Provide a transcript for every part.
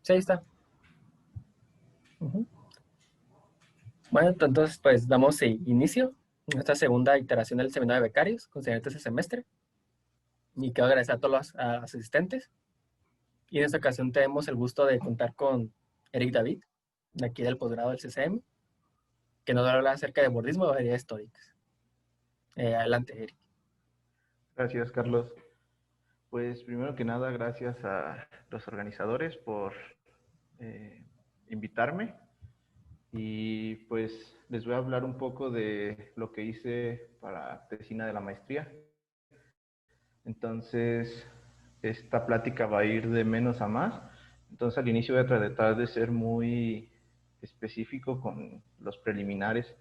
Sí, ahí está. Ujú. Bueno, entonces pues damos inicio a esta segunda iteración del seminario de becarios concerniente a este semestre. Y quiero agradecer a todos los asistentes. Y en esta ocasión tenemos el gusto de contar con Eric David, de aquí del posgrado del CCM, que nos va a hablar acerca de bordismo y variedades históricas. Adelante, Eric. Gracias, Carlos. Pues primero que nada, gracias a los organizadores por eh, invitarme y pues les voy a hablar un poco de lo que hice para tesina de la maestría. Entonces, esta plática va a ir de menos a más. Entonces, al inicio voy a tratar de ser muy específico con los preliminares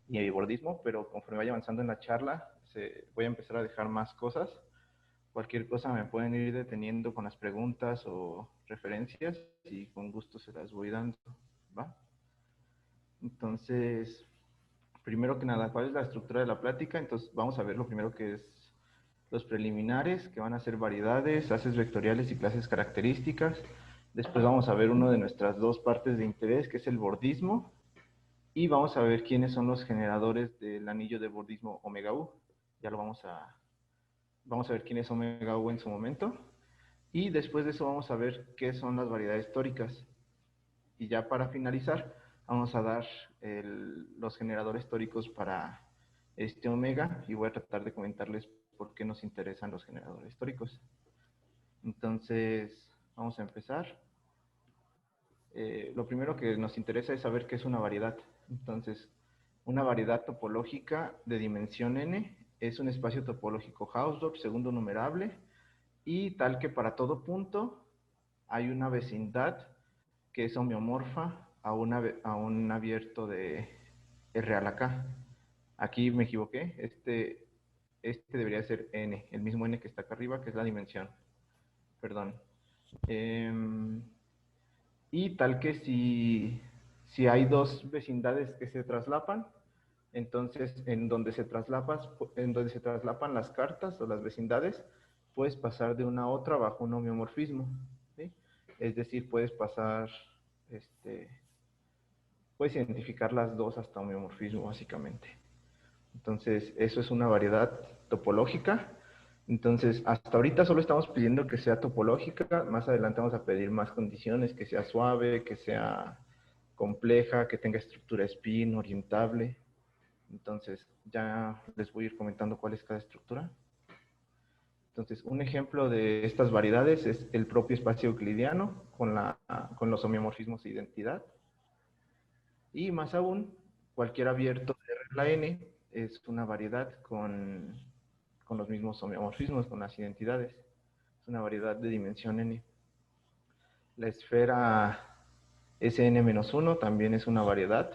y el bordismo, pero conforme vaya avanzando en la charla, voy a empezar a dejar más cosas. Cualquier cosa me pueden ir deteniendo con las preguntas o referencias y con gusto se las voy dando, ¿va? Entonces, primero que nada, ¿cuál es la estructura de la plática? Entonces, vamos a ver lo primero que es los preliminares, que van a ser variedades, haces vectoriales y clases características. Después vamos a ver uno de nuestras dos partes de interés, que es el bordismo. Y vamos a ver quiénes son los generadores del anillo de bordismo omega U. Ya vamos a ver quién es omega U en su momento. Y después de eso vamos a ver qué son las variedades históricas. Y ya para finalizar, vamos a dar los generadores históricos para este omega y voy a tratar de comentarles por qué nos interesan los generadores históricos. Entonces, vamos a empezar. Lo primero que nos interesa es saber qué es una variedad. Entonces, una variedad topológica de dimensión n es un espacio topológico Hausdorff segundo numerable y tal que para todo punto hay una vecindad que es homeomorfa a un abierto de R a la K. Aquí me equivoqué, este debería ser n, el mismo n que está acá arriba, que es la dimensión. Perdón. Y tal que si hay dos vecindades que se traslapan, entonces en donde se traslapan las cartas o las vecindades, puedes pasar de una a otra bajo un homeomorfismo, ¿sí? Es decir, puedes identificar las dos hasta homeomorfismo básicamente. Entonces, eso es una variedad topológica. Entonces, hasta ahorita solo estamos pidiendo que sea topológica. Más adelante vamos a pedir más condiciones, que sea suave, que sea compleja, que tenga estructura spin, orientable. Entonces, ya les voy a ir comentando cuál es cada estructura. Entonces, un ejemplo de estas variedades es el propio espacio euclidiano con los homeomorfismos de identidad. Y más aún, cualquier abierto de regla n es una variedad con los mismos homeomorfismos, con las identidades. Es una variedad de dimensión n. La esfera Sn-1 también es una variedad.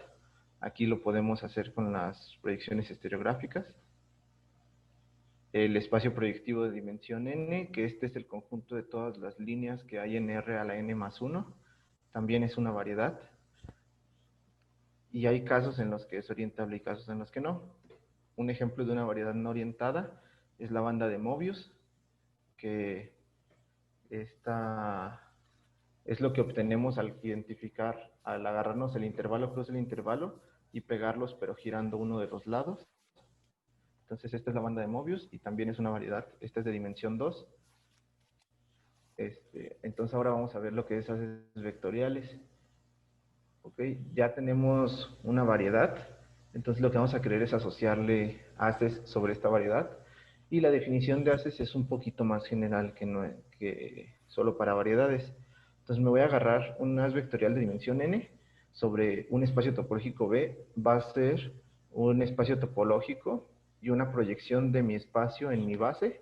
Aquí lo podemos hacer con las proyecciones estereográficas. El espacio proyectivo de dimensión n, que este es el conjunto de todas las líneas que hay en R a la n más 1, también es una variedad. Y hay casos en los que es orientable y casos en los que no. Un ejemplo de una variedad no orientada es la banda de Mobius, que esta es lo que obtenemos al identificar, al agarrarnos el intervalo cruz el intervalo y pegarlos pero girando uno de los lados. Entonces esta es la banda de Mobius y también es una variedad, esta es de dimensión 2. Entonces ahora vamos a ver lo que es haces vectoriales. Ok, ya tenemos una variedad, entonces lo que vamos a querer es asociarle haces sobre esta variedad y la definición de haces es un poquito más general que solo para variedades. Entonces me voy a agarrar un haz vectorial de dimensión n sobre un espacio topológico B, va a ser un espacio topológico y una proyección de mi espacio en mi base,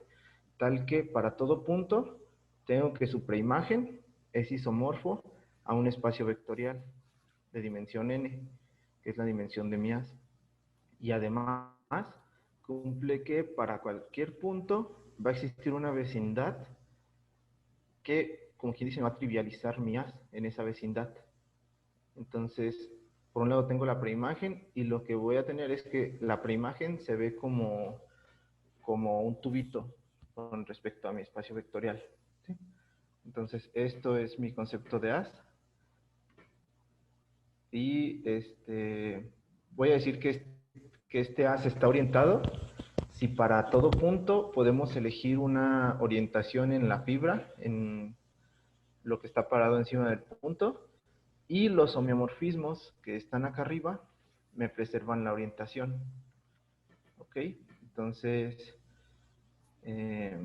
tal que para todo punto tengo que su preimagen es isomorfo a un espacio vectorial de dimensión n, que es la dimensión de mi haz. Y además cumple que para cualquier punto va a existir una vecindad que, como quien dice, va a trivializar mi haz en esa vecindad. Entonces, por un lado tengo la preimagen y lo que voy a tener es que la preimagen se ve como un tubito con respecto a mi espacio vectorial, ¿sí? Entonces, esto es mi concepto de haz. y voy a decir que este as está orientado si para todo punto podemos elegir una orientación en la fibra, en lo que está parado encima del punto, y los homeomorfismos que están acá arriba me preservan la orientación. ¿Ok? Entonces, eh,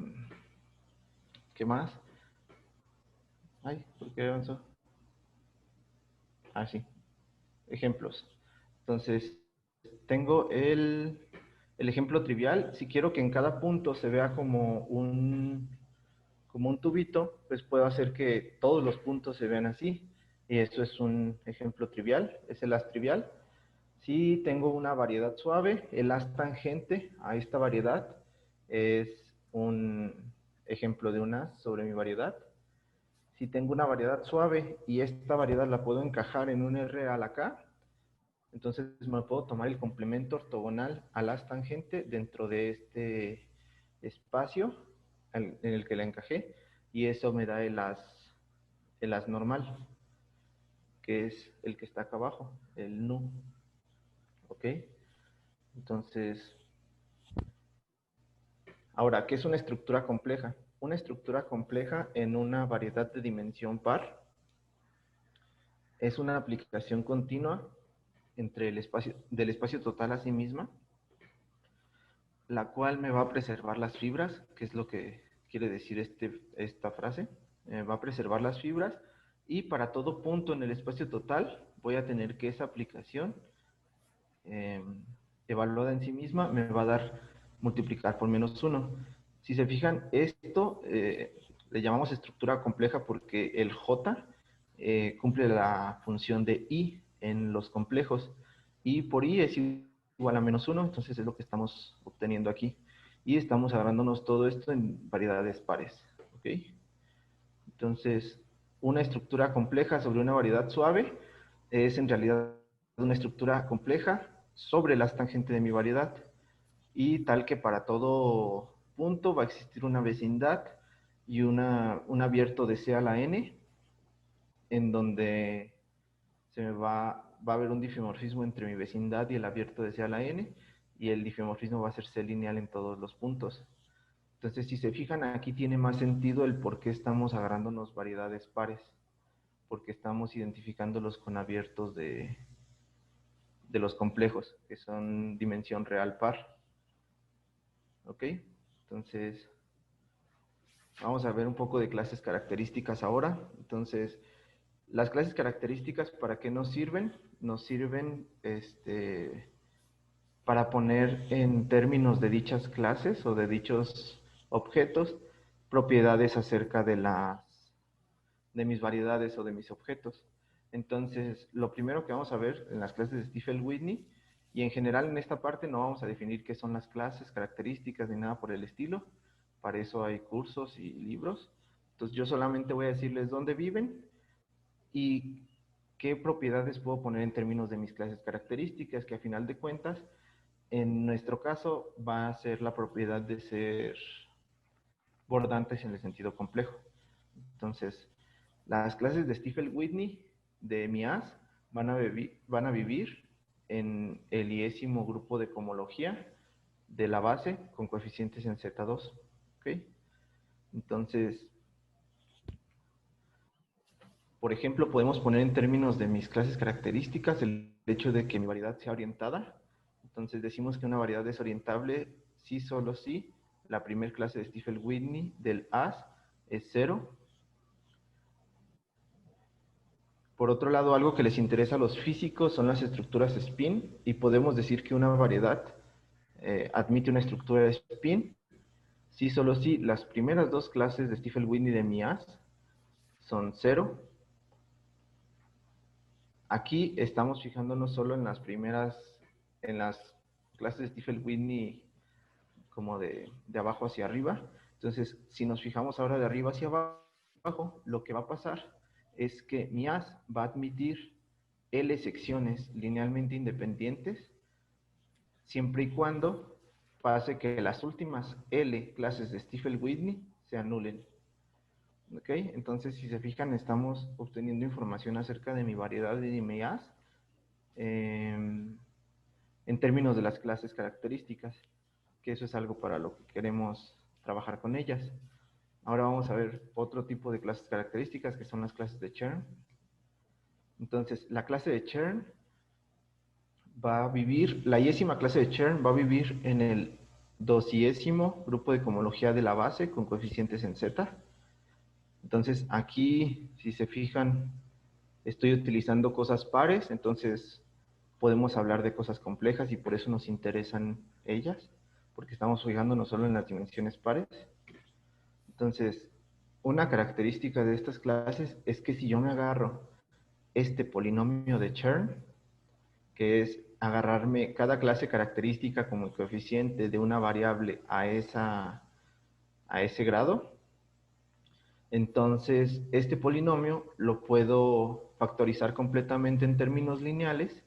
¿qué más? Ay, ¿por qué avanzó? Ah, sí. Ejemplos. Entonces, tengo el ejemplo trivial. Si quiero que en cada punto se vea como un tubito, pues puedo hacer que todos los puntos se vean así. Y esto es un ejemplo trivial, es el as trivial. Si tengo una variedad suave, el as tangente a esta variedad es un ejemplo de un as sobre mi variedad. Si tengo una variedad suave y esta variedad la puedo encajar en un R a la K, entonces me puedo tomar el complemento ortogonal al as tangente dentro de este espacio en el que la encajé, y eso me da el as normal, que es el que está acá abajo, el nu. ¿Ok? Entonces, ahora, ¿qué es una estructura compleja? Una estructura compleja en una variedad de dimensión par es una aplicación continua entre el espacio, del espacio total a sí misma, la cual me va a preservar las fibras, que es lo que quiere decir esta frase. Va a preservar las fibras, y para todo punto en el espacio total voy a tener que esa aplicación eh, evaluada en sí misma me va a dar multiplicar por -1. Si se fijan, esto le llamamos estructura compleja porque el J cumple la función de I en los complejos. I por I es igual a -1, entonces es lo que estamos obteniendo aquí. Y estamos agarrándonos todo esto en variedades pares. ¿Ok? Entonces, una estructura compleja sobre una variedad suave es en realidad una estructura compleja sobre las tangentes de mi variedad, y tal que para todo punto va a existir una vecindad y un abierto de C a la N, en donde va a haber un difeomorfismo entre mi vecindad y el abierto de C a la N, y el difeomorfismo va a ser C lineal en todos los puntos. Entonces, si se fijan, aquí tiene más sentido el por qué estamos agarrándonos variedades pares, porque estamos identificándolos con abiertos de los complejos, que son dimensión real par. ¿Ok? Entonces, vamos a ver un poco de clases características ahora. Entonces, las clases características, ¿para qué nos sirven? Nos sirven para poner en términos de dichas clases o de dichos objetos propiedades acerca de mis variedades o de mis objetos. Entonces, lo primero que vamos a ver en las clases de Stiefel-Whitney, y en general en esta parte no vamos a definir qué son las clases, características ni nada por el estilo. Para eso hay cursos y libros. Entonces, yo solamente voy a decirles dónde viven y qué propiedades puedo poner en términos de mis clases características, que a final de cuentas, en nuestro caso, va a ser la propiedad de ser bordantes en el sentido complejo. Entonces, las clases de Stiefel-Whitney de MIAS van a vivir en el iésimo grupo de cohomología de la base con coeficientes en Z2. ¿Ok? Entonces, por ejemplo, podemos poner en términos de mis clases características el hecho de que mi variedad sea orientada. Entonces decimos que una variedad es orientable si solo si la primera clase de Stiefel-Whitney del AS es 0. Por otro lado, algo que les interesa a los físicos son las estructuras spin, y podemos decir que una variedad admite una estructura de spin si solo si las primeras dos clases de Stiefel-Whitney de mi AS son 0. Aquí estamos fijándonos solo en las primeras, en las clases de Stiefel-Whitney como de abajo hacia arriba. Entonces, si nos fijamos ahora de arriba hacia abajo, lo que va a pasar es que mi as va a admitir L secciones linealmente independientes, siempre y cuando pase que las últimas L clases de Stiefel-Whitney se anulen. ¿Ok? Entonces, si se fijan, estamos obteniendo información acerca de mi variedad y de mi as en términos de las clases características, que eso es algo para lo que queremos trabajar con ellas. Ahora vamos a ver otro tipo de clases características, que son las clases de Chern. Entonces, la clase de Chern va a vivir, la yésima clase de Chern va a vivir en el dosiésimo grupo de cohomología de la base con coeficientes en Z. Entonces, aquí, si se fijan, estoy utilizando cosas pares, entonces podemos hablar de cosas complejas y por eso nos interesan ellas, porque estamos fijándonos solo en las dimensiones pares. Entonces, una característica de estas clases es que si yo me agarro este polinomio de Chern, que es agarrarme cada clase característica como el coeficiente de una variable a ese grado, entonces este polinomio lo puedo factorizar completamente en términos lineales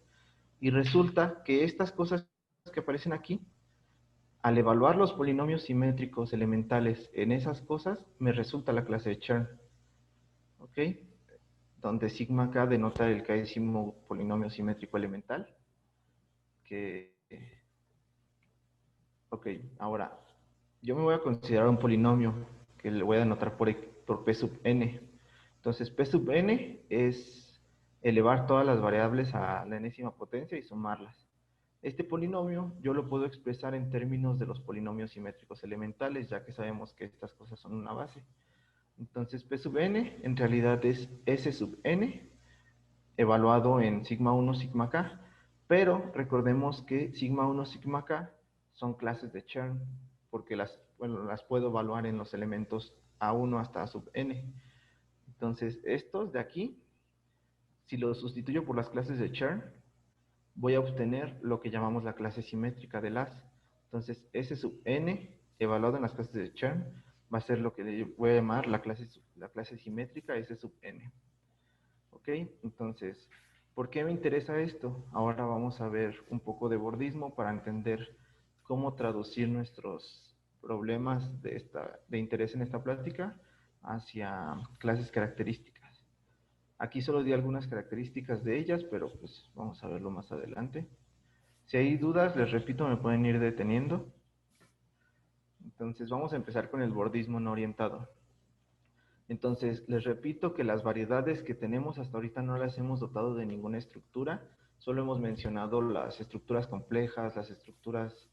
y resulta que estas cosas que aparecen aquí, al evaluar los polinomios simétricos elementales en esas cosas, me resulta la clase de Chern. ¿Ok? Donde sigma k denota el késimo polinomio simétrico elemental. Ok, ahora, yo me voy a considerar un polinomio que le voy a denotar por p sub n. Entonces, p sub n es elevar todas las variables a la enésima potencia y sumarlas. Este polinomio yo lo puedo expresar en términos de los polinomios simétricos elementales, ya que sabemos que estas cosas son una base. Entonces, p sub n en realidad es s sub n evaluado en sigma 1, sigma k, pero recordemos que sigma 1, sigma k son clases de Chern, porque las puedo evaluar en los elementos A1 hasta A sub n. Entonces, estos de aquí, si los sustituyo por las clases de Chern, voy a obtener lo que llamamos la clase simétrica de las. Entonces, S sub n, evaluado en las clases de Chern, va a ser lo que le voy a llamar la clase simétrica S sub n. ¿Ok? Entonces, ¿por qué me interesa esto? Ahora vamos a ver un poco de bordismo para entender cómo traducir nuestros problemas de interés en esta plática hacia clases características. Aquí solo di algunas características de ellas, pero pues vamos a verlo más adelante. Si hay dudas, les repito, me pueden ir deteniendo. Entonces vamos a empezar con el bordismo no orientado. Entonces, les repito que las variedades que tenemos hasta ahorita no las hemos dotado de ninguna estructura, solo hemos mencionado las estructuras complejas, las estructuras,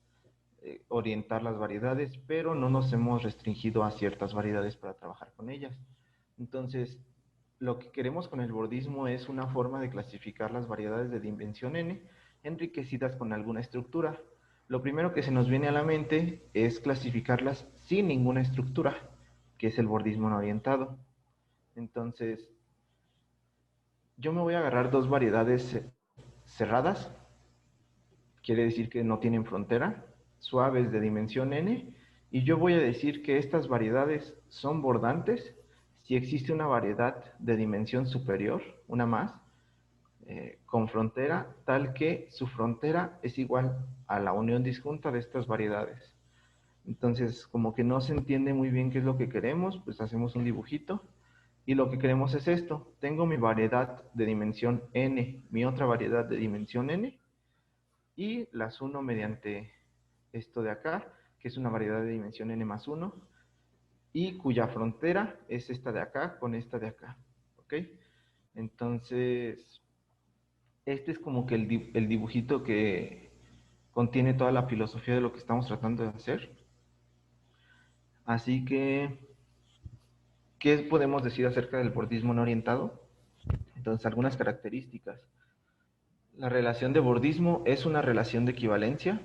orientar las variedades, pero no nos hemos restringido a ciertas variedades para trabajar con ellas. Entonces, lo que queremos con el bordismo es una forma de clasificar las variedades de dimensión n enriquecidas con alguna estructura. Lo primero que se nos viene a la mente es clasificarlas sin ninguna estructura, que es el bordismo no orientado. Entonces, yo me voy a agarrar dos variedades cerradas, quiere decir que no tienen frontera, suaves de dimensión n, y yo voy a decir que estas variedades son bordantes si existe una variedad de dimensión superior, una más, con frontera, tal que su frontera es igual a la unión disjunta de estas variedades. Entonces, como que no se entiende muy bien qué es lo que queremos, pues hacemos un dibujito. Y lo que queremos es esto. Tengo mi variedad de dimensión n, mi otra variedad de dimensión n, y las uno mediante esto de acá, que es una variedad de dimensión n más 1, y cuya frontera es esta de acá con esta de acá. ¿Ok? Entonces, este es como que el dibujito que contiene toda la filosofía de lo que estamos tratando de hacer. Así que, ¿qué podemos decir acerca del bordismo no orientado? Entonces, algunas características. La relación de bordismo es una relación de equivalencia.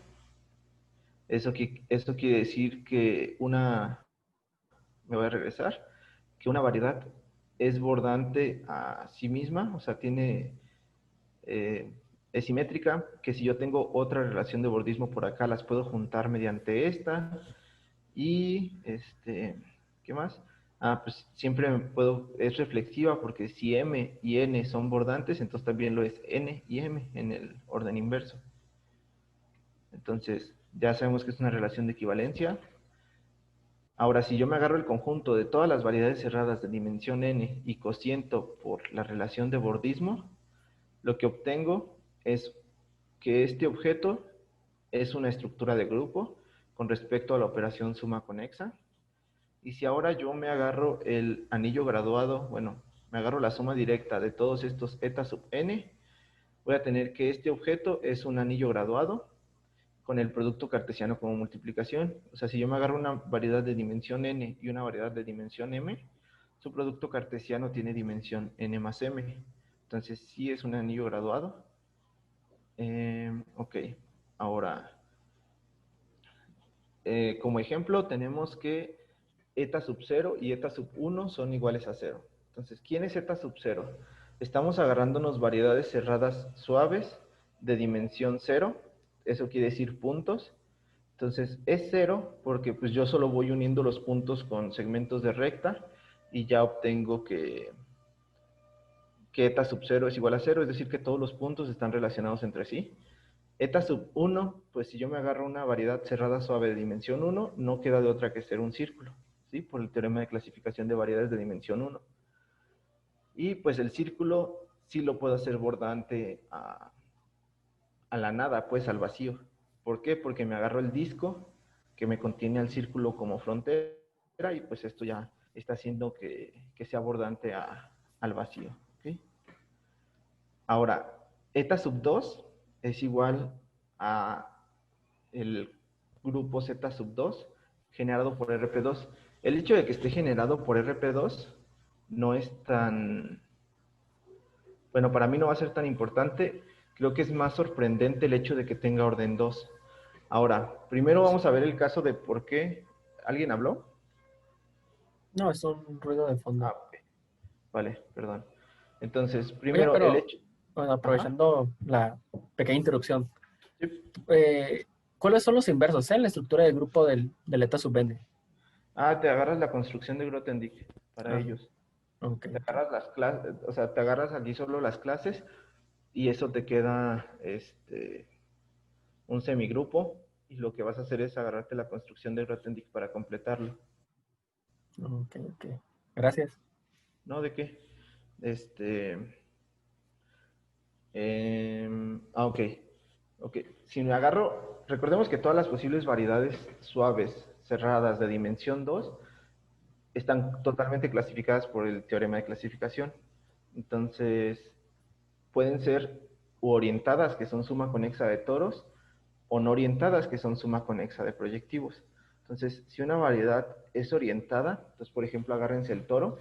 Esto quiere decir que me voy a regresar, que una variedad es bordante a sí misma, o sea, es simétrica, que si yo tengo otra relación de bordismo por acá, las puedo juntar mediante esta, y, ¿qué más? Pues siempre es reflexiva porque si m y n son bordantes, entonces también lo es n y m en el orden inverso. Entonces, ya sabemos que es una relación de equivalencia. Ahora, si yo me agarro el conjunto de todas las variedades cerradas de dimensión n y cociento por la relación de bordismo, lo que obtengo es que este objeto es una estructura de grupo con respecto a la operación suma conexa. Y si ahora yo me agarro el anillo graduado, bueno, me agarro la suma directa de todos estos eta sub n, voy a tener que este objeto es un anillo graduado con el producto cartesiano como multiplicación. O sea, si yo me agarro una variedad de dimensión n y una variedad de dimensión m, su producto cartesiano tiene dimensión n más m. Entonces, sí es un anillo graduado. Ok, ahora, como ejemplo, tenemos que eta sub 0 y eta sub 1 son iguales a 0. Entonces, ¿quién es eta sub 0? Estamos agarrándonos variedades cerradas suaves de dimensión 0. Eso quiere decir puntos. Entonces, es 0 porque pues yo solo voy uniendo los puntos con segmentos de recta y ya obtengo que eta sub 0 es igual a 0, es decir, que todos los puntos están relacionados entre sí. Eta sub 1, pues si yo me agarro una variedad cerrada suave de dimensión 1, no queda de otra que ser un círculo, ¿sí? Por el teorema de clasificación de variedades de dimensión 1. Y pues el círculo sí lo puedo hacer bordante a la nada, pues al vacío. ¿Por qué? Porque me agarro el disco que me contiene al círculo como frontera y pues esto ya está haciendo que sea bordante al vacío. ¿Okay? Ahora, eta sub 2 es igual a el grupo Z sub 2 generado por RP2. El hecho de que esté generado por RP2 no es tan... Bueno, para mí no va a ser tan importante. Creo que es más sorprendente el hecho de que tenga orden 2. Ahora, primero vamos a ver el caso de por qué... ¿Alguien habló? No, es un ruido de fondo. Ok. Vale, perdón. Entonces, Oye, primero el pero hecho... bueno, Ajá. aprovechando la pequeña interrupción, Sí. ¿cuáles son los inversos en la estructura del grupo del eta sub n? Te agarras la construcción de Grothendieck para Ah, ellos. ok, Te ok. agarras las clases, o sea, te agarras aquí solo las clases y eso te queda un semigrupo y lo que vas a hacer es agarrarte la construcción de Grothendieck para completarlo. Ok, ok. Gracias. ¿No? ¿De qué? Este, ok. Ok. Si me agarro, recordemos que todas las posibles variedades suaves, cerradas de dimensión 2 están totalmente clasificadas por el teorema de clasificación. Entonces, pueden ser orientadas, que son suma conexa de toros, o no orientadas, que son suma conexa de proyectivos. Entonces, si una variedad es orientada, entonces, por ejemplo, agárrense el toro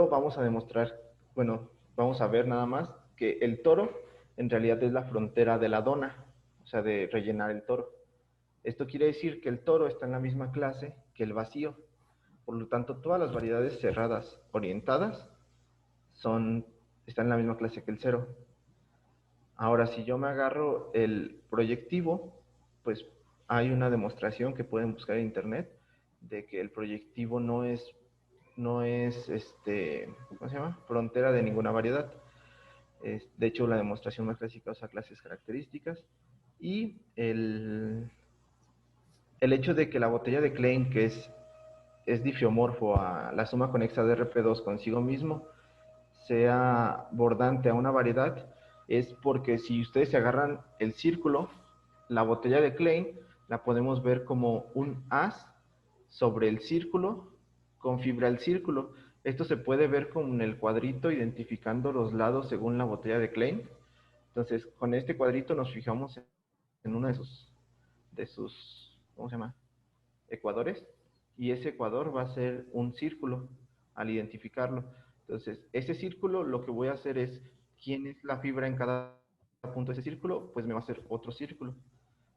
vamos a demostrar, bueno, vamos a ver nada más que el toro en realidad es la frontera de la dona, o sea, de rellenar el toro. Esto quiere decir que el toro está en la misma clase que el vacío. Por lo tanto, todas las variedades cerradas orientadas están en la misma clase que el cero. Ahora, si yo me agarro el proyectivo, pues hay una demostración que pueden buscar en internet de que el proyectivo no es ¿cómo se llama? Frontera de ninguna variedad. De hecho, la demostración más clásica usa clases características. Y el hecho de que la botella de Klein, que es difiomorfo a la suma conexa de RP2 consigo mismo, sea bordante a una variedad, es porque si ustedes se agarran el círculo, la botella de Klein la podemos ver como un haz sobre el círculo con fibra al círculo. Esto se puede ver con el cuadrito identificando los lados según la botella de Klein. Entonces, con este cuadrito nos fijamos en uno de sus ¿cómo se llama? Ecuadores, y ese ecuador va a ser un círculo al identificarlo. Entonces, ese círculo lo que voy a hacer es, ¿quién es la fibra en cada punto de ese círculo? Pues me va a hacer otro círculo.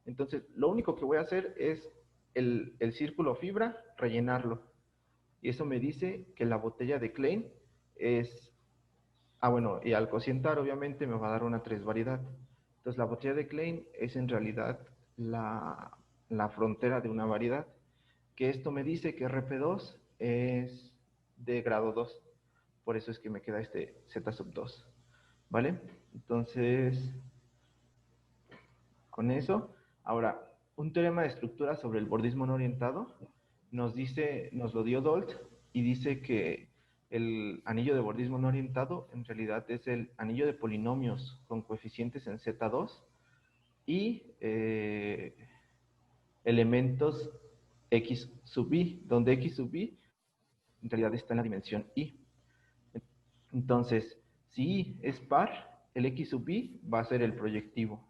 Entonces, lo único que voy a hacer es el círculo fibra, rellenarlo. Y eso me dice que la botella de Klein es... bueno, y al cocientar obviamente me va a dar una tres variedad. Entonces, la botella de Klein es en realidad la frontera de una variedad, que esto me dice que RP2 es de grado 2. Por eso es que me queda este Z sub 2. ¿Vale? Entonces, con eso, ahora, un teorema de estructura sobre el bordismo no orientado nos lo dio Dolt y dice que el anillo de bordismo no orientado en realidad es el anillo de polinomios con coeficientes en Z2 y elementos x sub i, donde x sub i en realidad está en la dimensión i. Entonces, si i es par, el x sub i va a ser el proyectivo.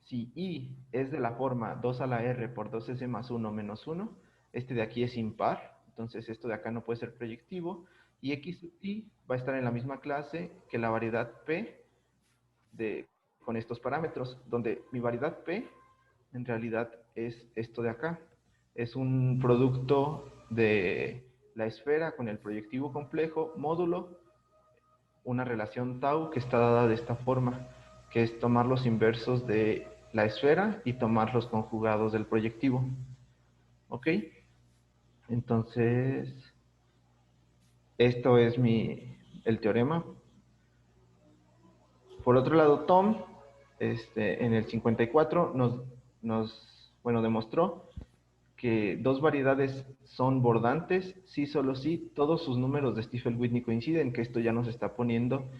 Si i es de la forma 2 a la r por 2s más 1 menos 1, este de aquí es impar, entonces esto de acá no puede ser proyectivo, y x sub i va a estar en la misma clase que la variedad p con estos parámetros, donde mi variedad p en realidad es esto de acá. Es un producto de la esfera con el proyectivo complejo, módulo, una relación tau que está dada de esta forma, que es tomar los inversos de la esfera y tomar los conjugados del proyectivo. ¿Ok? Entonces, esto es el teorema. Por otro lado, Tom, en el 54, bueno, demostró que dos variedades son bordantes si solo si todos sus números de Stiefel-Whitney coinciden, que esto ya nos está poniendo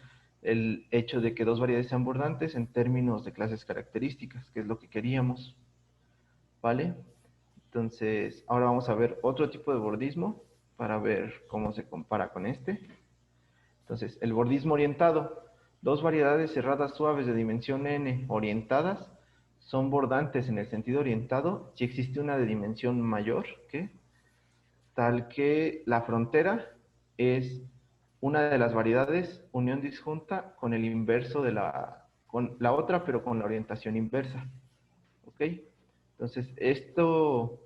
el hecho de que dos variedades sean bordantes en términos de clases características, que es lo que queríamos, ¿vale? Entonces, ahora vamos a ver otro tipo de bordismo para ver cómo se compara con este. Entonces, el bordismo orientado. Dos variedades cerradas suaves de dimensión n orientadas son bordantes en el sentido orientado si existe una de dimensión mayor que tal que la frontera es una de las variedades unión disjunta con el inverso con la otra, pero con la orientación inversa. ¿Ok? Entonces, esto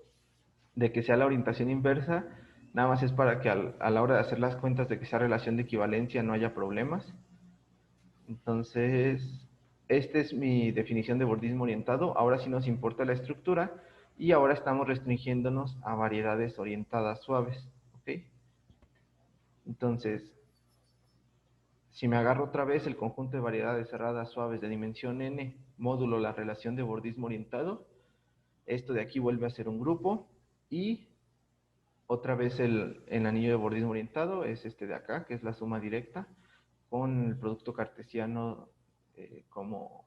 de que sea la orientación inversa, nada más es para que a la hora de hacer las cuentas de que sea relación de equivalencia no haya problemas. Entonces, esta es mi definición de bordismo orientado. Ahora sí nos importa la estructura y ahora estamos restringiéndonos a variedades orientadas suaves. ¿Ok? Entonces, si me agarro otra vez el conjunto de variedades cerradas suaves de dimensión n, módulo la relación de bordismo orientado, esto de aquí vuelve a ser un grupo y otra vez el anillo de bordismo orientado es este de acá, que es la suma directa con el producto cartesiano como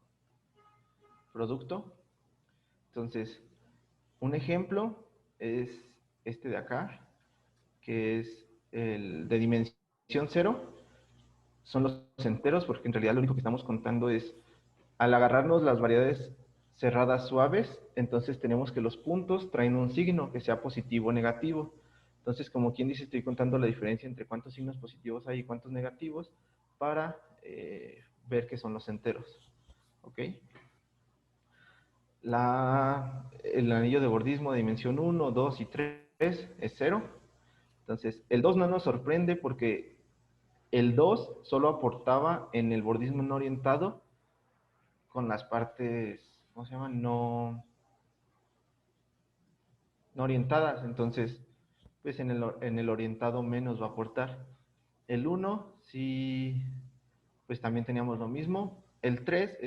producto. Entonces, un ejemplo es este de acá, que es el de dimensión cero. Son los enteros, porque en realidad lo único que estamos contando es, al agarrarnos las variedades cerradas suaves, entonces tenemos que los puntos traen un signo, que sea positivo o negativo. Entonces, como quien dice, estoy contando la diferencia entre cuántos signos positivos hay y cuántos negativos para ver qué son los enteros. ¿Ok? El anillo de bordismo de dimensión 1, 2 y 3 es 0. Entonces, el 2 no nos sorprende porque el 2 solo aportaba en el bordismo no orientado con las partes, ¿cómo se llaman? No orientadas. Entonces, pues en el orientado menos va a aportar. El 1 sí, pues también teníamos lo mismo. El 3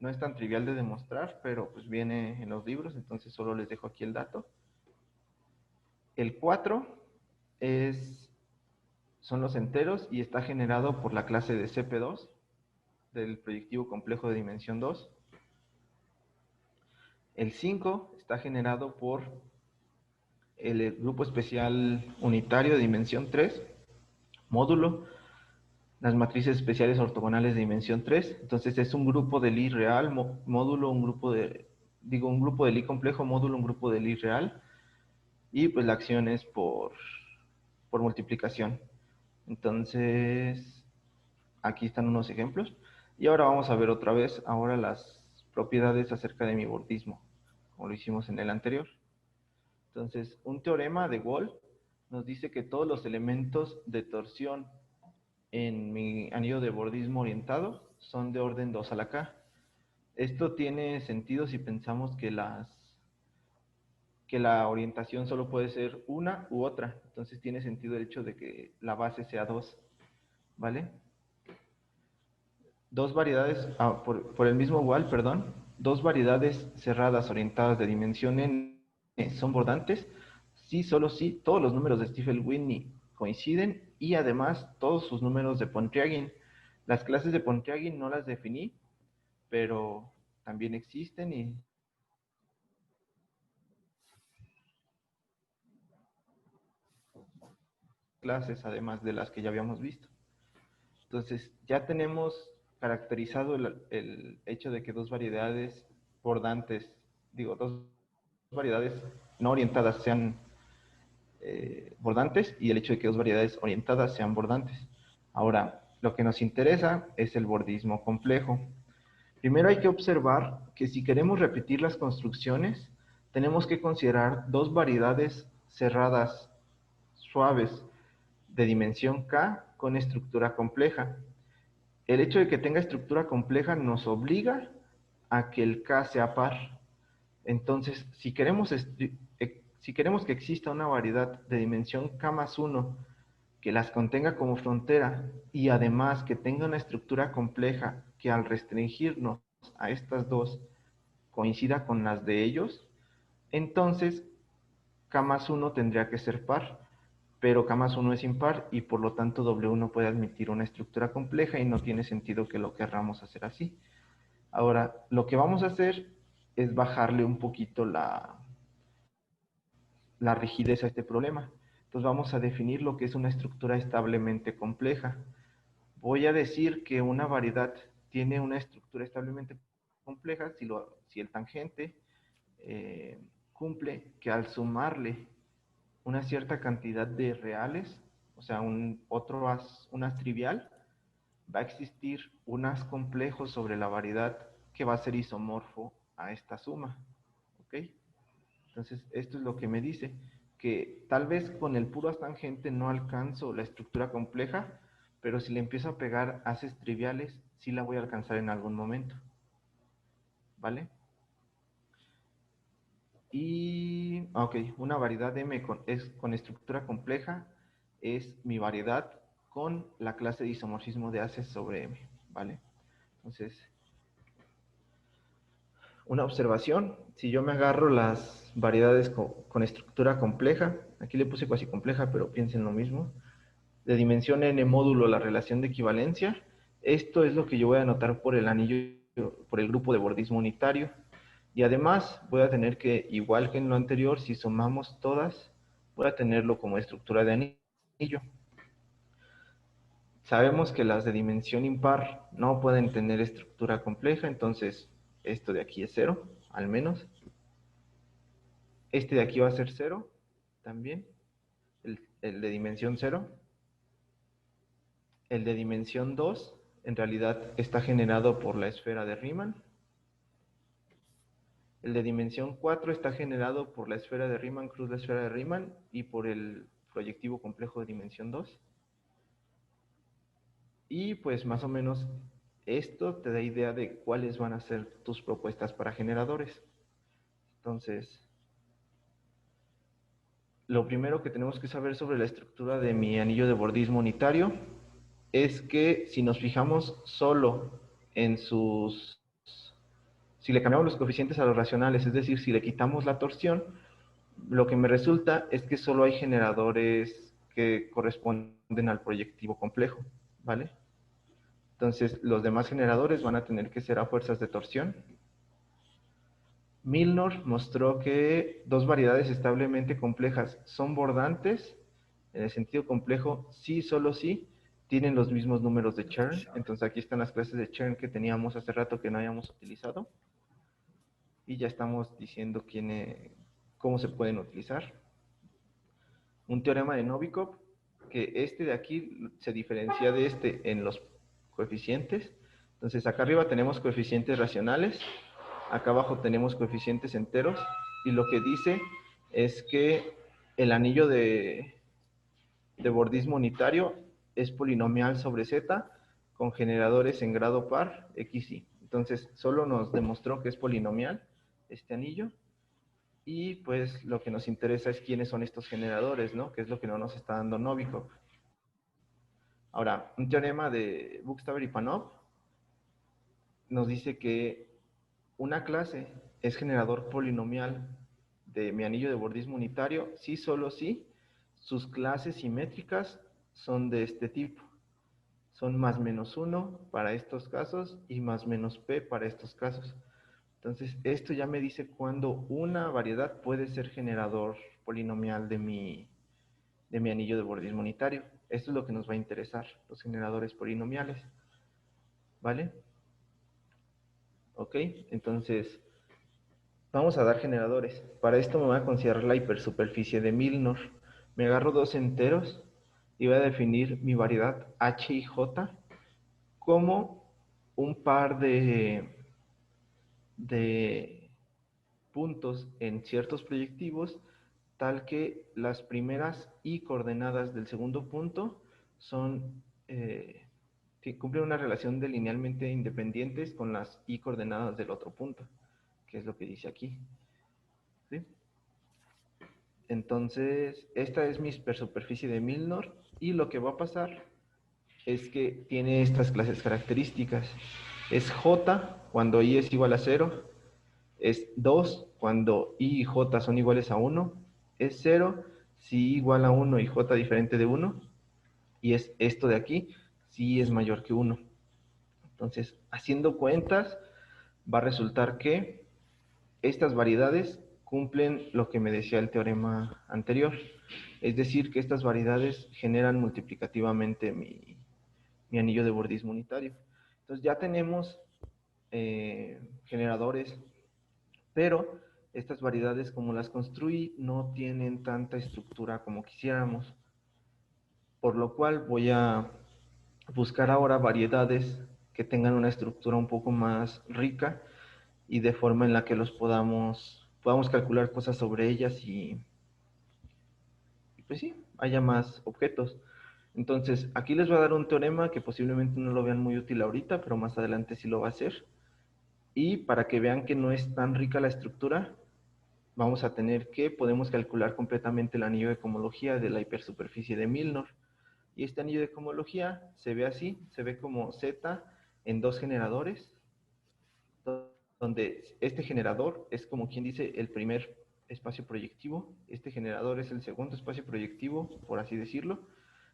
no es tan trivial de demostrar, pero pues viene en los libros, entonces solo les dejo aquí el dato. El 4 son los enteros y está generado por la clase de CP2 del proyectivo complejo de dimensión 2. El 5 está generado por el grupo especial unitario de dimensión 3, módulo, las matrices especiales ortogonales de dimensión 3. Entonces es un grupo de Lie real, módulo, un grupo de Lie complejo, módulo, un grupo de Lie real. Y pues la acción es por multiplicación. Entonces, aquí están unos ejemplos. Y ahora vamos a ver otra vez ahora las propiedades acerca de mi bordismo, como lo hicimos en el anterior. Entonces, un teorema de Wolff nos dice que todos los elementos de torsión en mi anillo de bordismo orientado son de orden 2 a la k. Esto tiene sentido si pensamos que la orientación solo puede ser una u otra. Entonces tiene sentido el hecho de que la base sea 2, ¿vale? Dos variedades, por el mismo Wall, perdón, dos variedades cerradas orientadas de dimensión n son bordantes si solo si todos los números de Stiefel-Whitney coinciden y además todos sus números de Pontryagin. Las clases de Pontryagin no las definí, pero también existen y clases además de las que ya habíamos visto. Entonces, ya tenemos caracterizado el hecho de que dos variedades bordantes, digo, dos variedades no orientadas sean bordantes y el hecho de que dos variedades orientadas sean bordantes. Ahora, lo que nos interesa es el bordismo complejo. Primero hay que observar que si queremos repetir las construcciones, tenemos que considerar dos variedades cerradas suaves de dimensión K con estructura compleja. El hecho de que tenga estructura compleja nos obliga a que el K sea par. Entonces, si queremos que exista una variedad de dimensión K más 1 que las contenga como frontera y además que tenga una estructura compleja que al restringirnos a estas dos coincida con las de ellos, entonces K más 1 tendría que ser par, pero K más 1 es impar y por lo tanto W no puede admitir una estructura compleja y no tiene sentido que lo querramos hacer así. Ahora, lo que vamos a hacer es bajarle un poquito la rigidez a este problema. Entonces vamos a definir lo que es una estructura establemente compleja. Voy a decir que una variedad tiene una estructura establemente compleja si el tangente cumple que al sumarle una cierta cantidad de reales, o sea, un as trivial, va a existir un as complejo sobre la variedad que va a ser isomorfo a esta suma. ¿Ok? Entonces, esto es lo que me dice, que tal vez con el puro as tangente no alcanzo la estructura compleja, pero si le empiezo a pegar haces triviales, sí la voy a alcanzar en algún momento. ¿Vale? Y, ok, una variedad M con estructura compleja es mi variedad con la clase de isomorfismo de aces sobre M. ¿Vale? Entonces, una observación, si yo me agarro las variedades con estructura compleja, aquí le puse cuasi compleja, pero piensen lo mismo, de dimensión n módulo la relación de equivalencia, esto es lo que yo voy a anotar por el anillo, por el grupo de bordismo unitario, y además voy a tener que, igual que en lo anterior, si sumamos todas, voy a tenerlo como estructura de anillo. Sabemos que las de dimensión impar no pueden tener estructura compleja, entonces esto de aquí es 0, al menos. Este de aquí va a ser 0 también, el de dimensión 0. El de dimensión 2 en realidad está generado por la esfera de Riemann. El de dimensión 4 está generado por la esfera de Riemann cruz la esfera de Riemann y por el proyectivo complejo de dimensión 2. Y pues más o menos esto te da idea de cuáles van a ser tus propuestas para generadores. Entonces, lo primero que tenemos que saber sobre la estructura de mi anillo de bordismo unitario es que si nos fijamos solo en si le cambiamos los coeficientes a los racionales, es decir, si le quitamos la torsión, lo que me resulta es que solo hay generadores que corresponden al proyectivo complejo, ¿vale? Entonces, los demás generadores van a tener que ser a fuerzas de torsión. Milnor mostró que dos variedades establemente complejas son bordantes, en el sentido complejo, sí, solo sí, tienen los mismos números de Chern. Entonces aquí están las clases de Chern que teníamos hace rato que no habíamos utilizado. Y ya estamos diciendo cómo se pueden utilizar. Un teorema de Novikov, que este de aquí se diferencia de este en los coeficientes. Entonces acá arriba tenemos coeficientes racionales, acá abajo tenemos coeficientes enteros, y lo que dice es que el anillo de bordismo unitario es polinomial sobre Z con generadores en grado par x, y. Entonces solo nos demostró que es polinomial este anillo, y pues lo que nos interesa es quiénes son estos generadores, ¿no? Que es lo que no nos está dando Novikov. Ahora, un teorema de Buxtaber y Panov nos dice que una clase es generador polinomial de mi anillo de bordismo unitario si solo si sus clases simétricas son de este tipo. Son más menos 1 para estos casos y más menos p para estos casos. Entonces, esto ya me dice cuándo una variedad puede ser generador polinomial de mi anillo de bordismo unitario. Esto es lo que nos va a interesar, los generadores polinomiales. ¿Vale? Ok, entonces vamos a dar generadores. Para esto me voy a considerar la hipersuperficie de Milnor. Me agarro dos enteros y voy a definir mi variedad H y J como un par de puntos en ciertos proyectivos, tal que las primeras y coordenadas del segundo punto son, que cumplen una relación de linealmente independientes con las y coordenadas del otro punto, que es lo que dice aquí. ¿Sí? Entonces, esta es mi hipersuperficie de Milnor y lo que va a pasar es que tiene estas clases características. Es J cuando I es igual a 0, es 2 cuando I y J son iguales a 1, es 0 si I igual a 1 y J diferente de 1, y es esto de aquí si I es mayor que 1. Entonces, haciendo cuentas, va a resultar que estas variedades cumplen lo que me decía el teorema anterior, es decir, que estas variedades generan multiplicativamente mi anillo de bordismo unitario. Entonces ya tenemos generadores, pero estas variedades como las construí no tienen tanta estructura como quisiéramos, por lo cual voy a buscar ahora variedades que tengan una estructura un poco más rica y de forma en la que podamos calcular cosas sobre ellas y pues sí, haya más objetos. Entonces, aquí les voy a dar un teorema que posiblemente no lo vean muy útil ahorita, pero más adelante sí lo va a hacer. Y para que vean que no es tan rica la estructura, vamos a tener que podemos calcular completamente el anillo de cohomología de la hipersuperficie de Milnor. Y este anillo de cohomología se ve así, se ve como Z en dos generadores, donde este generador es como quien dice el primer espacio proyectivo, este generador es el segundo espacio proyectivo, por así decirlo,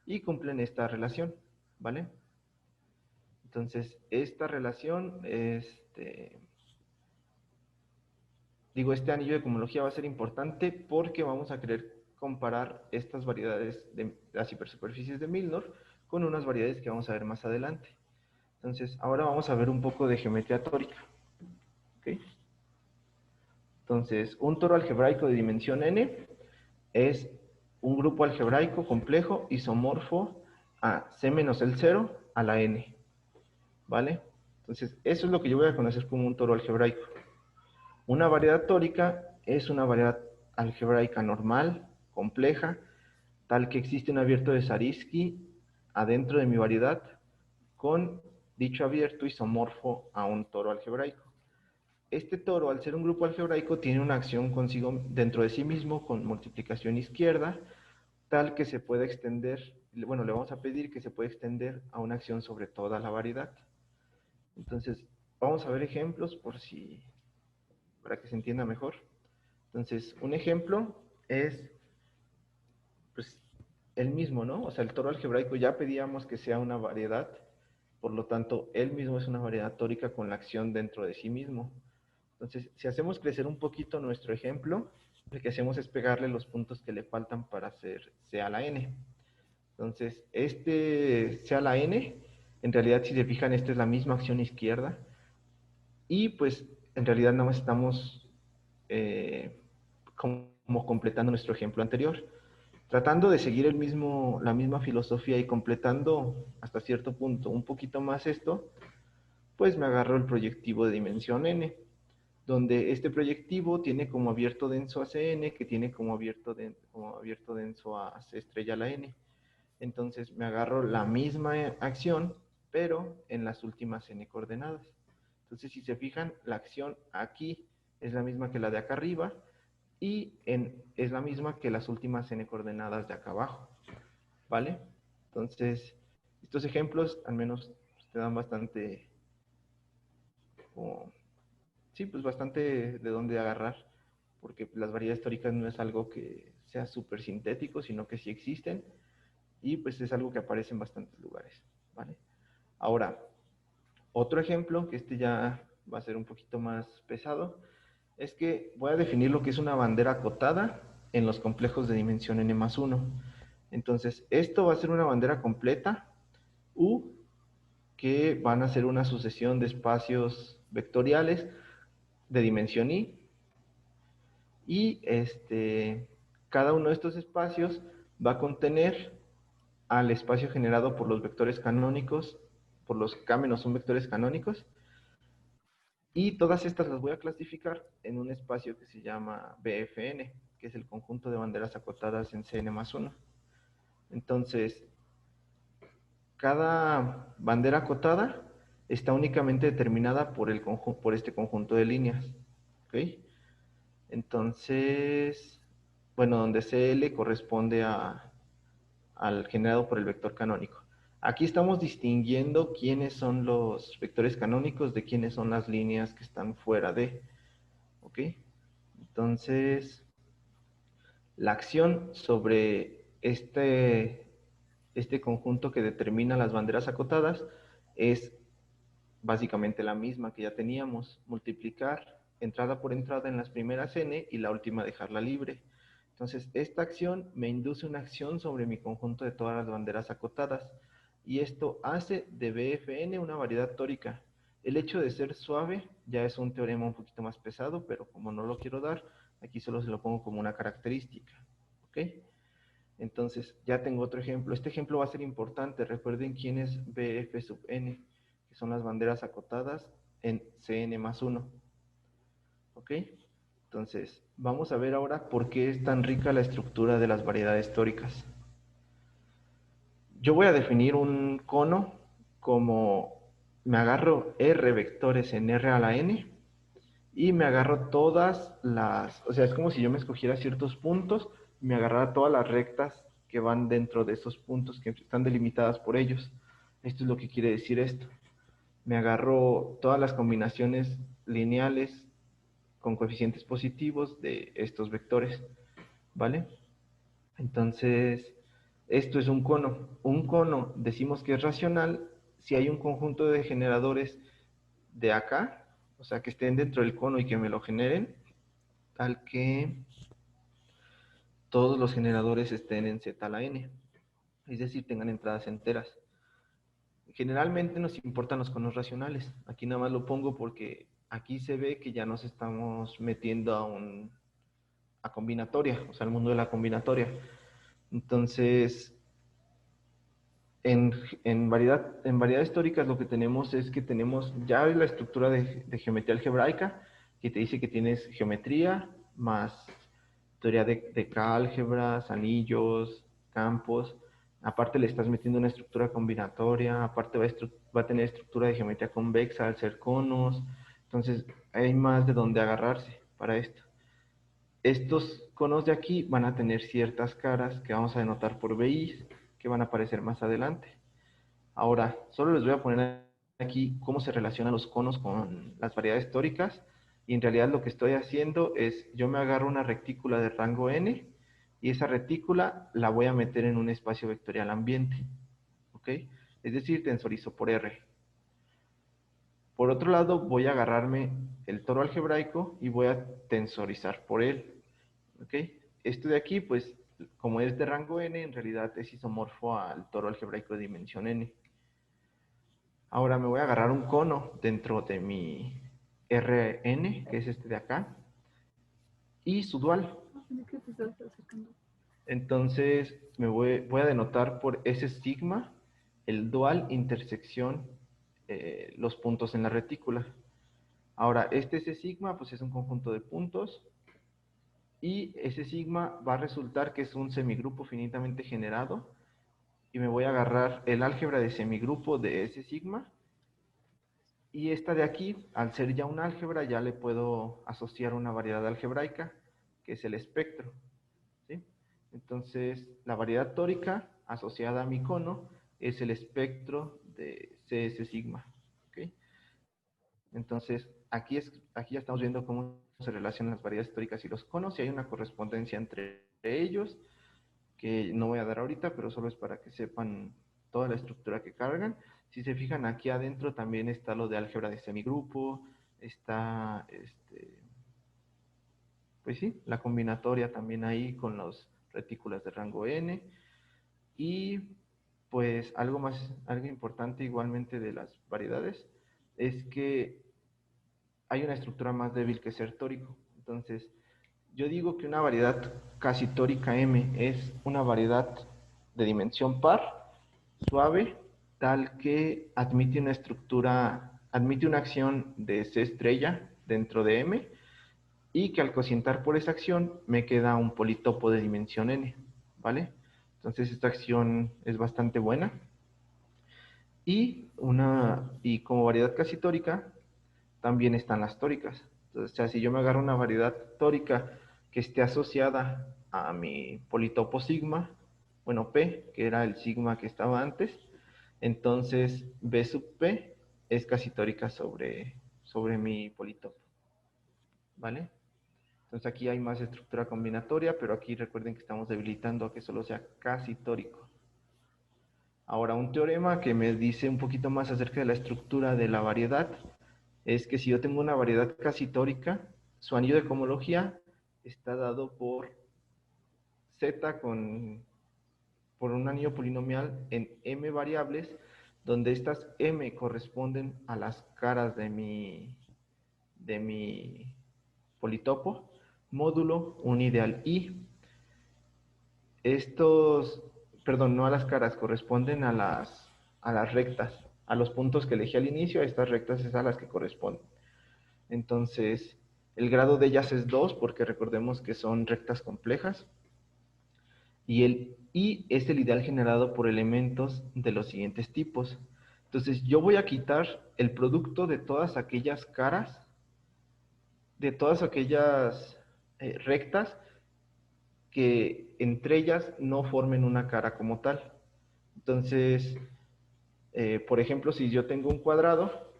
y cumplen esta relación, ¿vale? Entonces, esta relación, este anillo de cohomología va a ser importante porque vamos a querer comparar estas variedades de las hipersuperficies de Milnor con unas variedades que vamos a ver más adelante. Entonces, ahora vamos a ver un poco de geometría tórica. ¿Okay? Entonces, un toro algebraico de dimensión n es un grupo algebraico complejo isomorfo a c menos el 0 a la n. ¿Vale? Entonces, eso es lo que yo voy a conocer como un toro algebraico. Una variedad tórica es una variedad algebraica normal, compleja, tal que existe un abierto de Zariski adentro de mi variedad con dicho abierto isomorfo a un toro algebraico. Este toro, al ser un grupo algebraico, tiene una acción consigo dentro de sí mismo con multiplicación izquierda, tal que se puede extender, bueno, le vamos a pedir que se pueda extender a una acción sobre toda la variedad. Entonces, vamos a ver ejemplos para que se entienda mejor. Entonces, un ejemplo es, pues, el mismo, ¿no? O sea, el toro algebraico ya pedíamos que sea una variedad, por lo tanto, él mismo es una variedad tórica con la acción dentro de sí mismo. Entonces, si hacemos crecer un poquito nuestro ejemplo, lo que hacemos es pegarle los puntos que le faltan para hacer C a la n. Entonces, este C a la n, en realidad, si se fijan, esta es la misma acción izquierda, y pues, en realidad, nada más estamos como completando nuestro ejemplo anterior. Tratando de seguir la misma filosofía y completando hasta cierto punto un poquito más esto, pues me agarro el proyectivo de dimensión n, donde este proyectivo tiene como abierto denso a Cn, que tiene como abierto denso a C estrella a la n. Entonces me agarro la misma acción, pero en las últimas n coordenadas. Entonces, si se fijan, la acción aquí es la misma que la de acá arriba, y es la misma que las últimas n coordenadas de acá abajo, ¿vale? Entonces, estos ejemplos al menos te dan bastante, sí, pues bastante de dónde agarrar, porque las variedades históricas no es algo que sea súper sintético, sino que sí existen, y pues es algo que aparece en bastantes lugares, ¿vale? Ahora, otro ejemplo, que este ya va a ser un poquito más pesado, es que voy a definir lo que es una bandera acotada en los complejos de dimensión n+1. Entonces, esto va a ser una bandera completa U, que van a ser una sucesión de espacios vectoriales de dimensión i, y cada uno de estos espacios va a contener al espacio generado por los vectores canónicos, por los K menos un vectores canónicos, y todas estas las voy a clasificar en un espacio que se llama BFN, que es el conjunto de banderas acotadas en Cn+1. Entonces, cada bandera acotada está únicamente determinada por este conjunto de líneas. ¿Ok? Entonces, bueno, donde CL corresponde al generado por el vector canónico. Aquí estamos distinguiendo quiénes son los vectores canónicos de quiénes son las líneas que están fuera de. ¿Ok? Entonces, la acción sobre este conjunto que determina las banderas acotadas es básicamente la misma que ya teníamos, multiplicar entrada por entrada en las primeras n y la última dejarla libre. Entonces, esta acción me induce una acción sobre mi conjunto de todas las banderas acotadas, y esto hace de BFN una variedad tórica. El hecho de ser suave ya es un teorema un poquito más pesado, pero como no lo quiero dar, aquí solo se lo pongo como una característica. ¿Ok? Entonces, ya tengo otro ejemplo. Este ejemplo va a ser importante. Recuerden quién es BF sub n, que son las banderas acotadas en Cn+1. ¿Ok? Entonces, vamos a ver ahora por qué es tan rica la estructura de las variedades tóricas. Yo voy a definir un cono como me agarro R vectores en R a la n y me agarro todas las, o sea, es como si yo me escogiera ciertos puntos y me agarrara todas las rectas que van dentro de esos puntos que están delimitadas por ellos. Esto es lo que quiere decir esto. Me agarro todas las combinaciones lineales con coeficientes positivos de estos vectores, ¿vale? Entonces, esto es un cono. Un cono decimos que es racional si hay un conjunto de generadores de acá, o sea, que estén dentro del cono y que me lo generen, tal que todos los generadores estén en Z a la n, es decir, tengan entradas enteras. Generalmente nos importan los conos racionales. Aquí nada más lo pongo porque aquí se ve que ya nos estamos metiendo a combinatoria, o sea, al mundo de la combinatoria. Entonces, en variedades históricas lo que tenemos es que tenemos ya la estructura de geometría algebraica, que te dice que tienes geometría más teoría de K-álgebras, anillos, campos. Aparte le estás metiendo una estructura combinatoria, aparte va a tener estructura de geometría convexa al ser conos. Entonces hay más de donde agarrarse para esto. Estos conos de aquí van a tener ciertas caras que vamos a denotar por BIs, que van a aparecer más adelante. Ahora, solo les voy a poner aquí cómo se relacionan los conos con las variedades tóricas, y en realidad lo que estoy haciendo es, yo me agarro una retícula de rango n, y esa retícula la voy a meter en un espacio vectorial ambiente, ¿ok? Es decir, tensorizo por R. Por otro lado, voy a agarrarme el toro algebraico y voy a tensorizar por él, ¿ok? Esto de aquí, pues, como es de rango n, en realidad es isomorfo al toro algebraico de dimensión n. Ahora me voy a agarrar un cono dentro de mi Rn, que es este de acá, y su dual. Entonces voy a denotar por S sigma el dual intersección los puntos en la retícula. Ahora, este S sigma pues es un conjunto de puntos, y ese sigma va a resultar que es un semigrupo finitamente generado, y me voy a agarrar el álgebra de semigrupo de S sigma. Y esta de aquí, al ser ya un álgebra, ya le puedo asociar una variedad algebraica, que es el espectro, ¿sí? Entonces, la variedad tórica asociada a mi cono es el espectro de CS sigma, ¿ok? Entonces, aquí ya estamos viendo cómo se relacionan las variedades tóricas y los conos, y hay una correspondencia entre ellos. que no voy a dar ahorita, pero solo es para que sepan toda la estructura que cargan. Si se fijan aquí adentro también está lo de álgebra de semigrupo, está, pues sí, la combinatoria también ahí con las retículas de rango n. Y pues algo importante igualmente de las variedades es que hay una estructura más débil que ser tórico. Entonces, yo digo que una variedad casi tórica M es una variedad de dimensión par, suave, tal que admite una estructura, admite una acción de C estrella dentro de M y que al cocientar por esa acción me queda un politopo de dimensión N, ¿vale? Entonces esta acción es bastante buena. Y como variedad casi tórica, también están las tóricas. Entonces, o sea, si yo me agarro una variedad tórica que esté asociada a mi politopo sigma, bueno, P, que era el sigma que estaba antes, entonces B sub P es casi tórica sobre mi politopo, ¿vale? Entonces aquí hay más estructura combinatoria, pero aquí recuerden que estamos debilitando a que solo sea casi tórico. Ahora, un teorema que me dice un poquito más acerca de la estructura de la variedad es que si yo tengo una variedad casi tórica, su anillo de cohomología está dado por Z por un anillo polinomial en m variables, donde estas m corresponden a las caras de mi politopo, módulo un ideal I. Estos, perdón, no a las caras, corresponden a las rectas, a los puntos que elegí al inicio, a estas rectas es a las que corresponden. Entonces, el grado de ellas es 2, porque recordemos que son rectas complejas, y el I es el ideal generado por elementos de los siguientes tipos. Entonces, yo voy a quitar el producto de todas aquellas caras, de todas aquellas rectas que entre ellas no formen una cara como tal. Entonces, por ejemplo, si yo tengo un cuadrado,